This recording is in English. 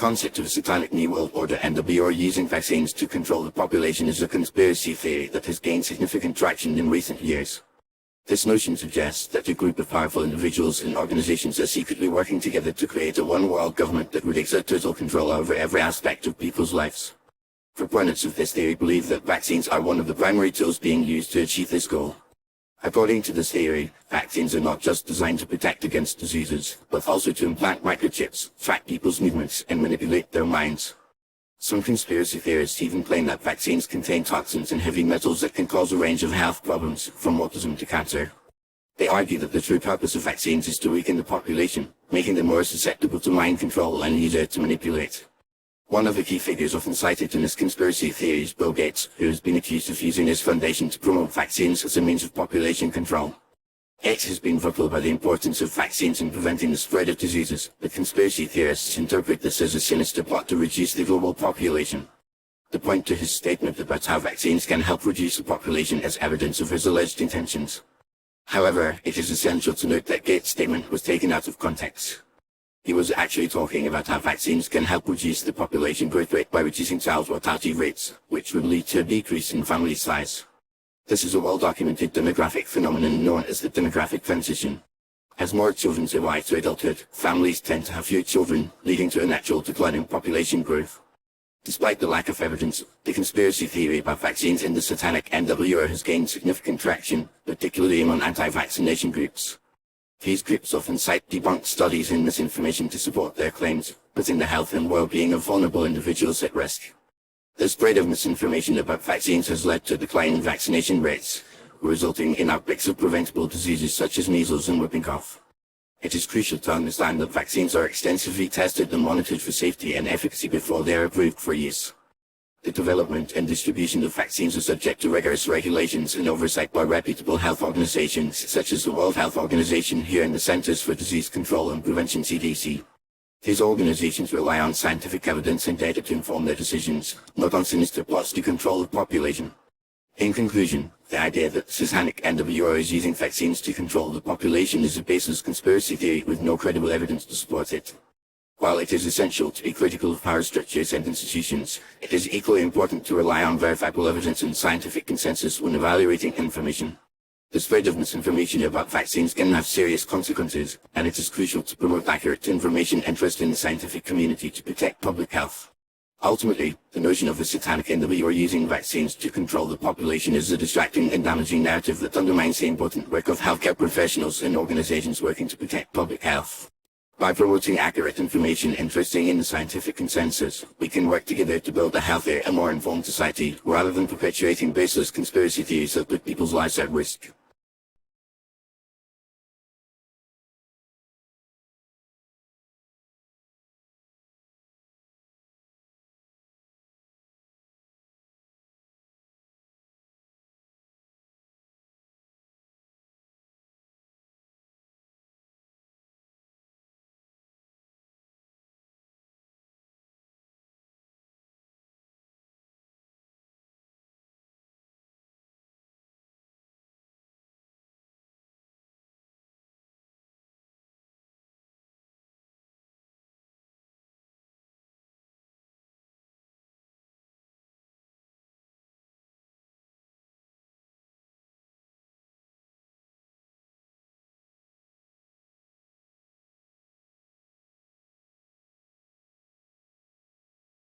concept of Satanic New World Order NWO using vaccines to control the population is a conspiracy theory that has gained significant traction in recent years. This notion suggests that a group of powerful individuals and organizations are secretly working together to create a one-world government that would exert total control over every aspect of people's lives. Proponents of this theory believe that vaccines are one of the primary tools being used to achieve this goal. According to this theory, vaccines are not just designed to protect against diseases, but also to implant microchips, track people's movements, and manipulate their minds. Some conspiracy theorists even claim that vaccines contain toxins and heavy metals that can cause a range of health problems, from autism to cancer. They argue that the true purpose of vaccines is to weaken the population, making them more susceptible to mind control and easier to manipulate. One of the key figures often cited in this conspiracy theory is Bill Gates, who has been accused of using his foundation to promote vaccines as a means of population control. Gates has been vocal about the importance of vaccines in preventing the spread of diseases, but conspiracy theorists interpret this as a sinister plot to reduce the global population. They point to his statement about how vaccines can help reduce the population as evidence of his alleged intentions. However, it is essential to note that Gates' statement was taken out of context. He was actually talking about how vaccines can help reduce the population growth rate by reducing child mortality rates, which would lead to a decrease in family size. This is a well-documented demographic phenomenon known as the demographic transition. As more children survive to adulthood, families tend to have fewer children, leading to a natural decline in population growth. Despite the lack of evidence, the conspiracy theory about vaccines in the Satanic NWO has gained significant traction, particularly among anti-vaccination groups. These groups often cite debunked studies and misinformation to support their claims, putting the health and well-being of vulnerable individuals at risk. The spread of misinformation about vaccines has led to a decline in vaccination rates, resulting in outbreaks of preventable diseases such as measles and whooping cough. It is crucial to understand that vaccines are extensively tested and monitored for safety and efficacy before they are approved for use. The development and distribution of vaccines are subject to rigorous regulations and oversight by reputable health organizations such as the World Health Organization here and the Centers for Disease Control and Prevention (CDC). These organizations rely on scientific evidence and data to inform their decisions, not on sinister plots to control the population. In conclusion, the idea that the Satanic NWO is using vaccines to control the population is a baseless conspiracy theory with no credible evidence to support it. While it is essential to be critical of power structures and institutions, it is equally important to rely on verifiable evidence and scientific consensus when evaluating information. The spread of misinformation about vaccines can have serious consequences, and it is crucial to promote accurate information and trust in the scientific community to protect public health. Ultimately, the notion of the Satanic NWO using vaccines to control the population is a distracting and damaging narrative that undermines the important work of healthcare professionals and organizations working to protect public health. By promoting accurate information and trusting in the scientific consensus, we can work together to build a healthier and more informed society, rather than perpetuating baseless conspiracy theories that put people's lives at risk.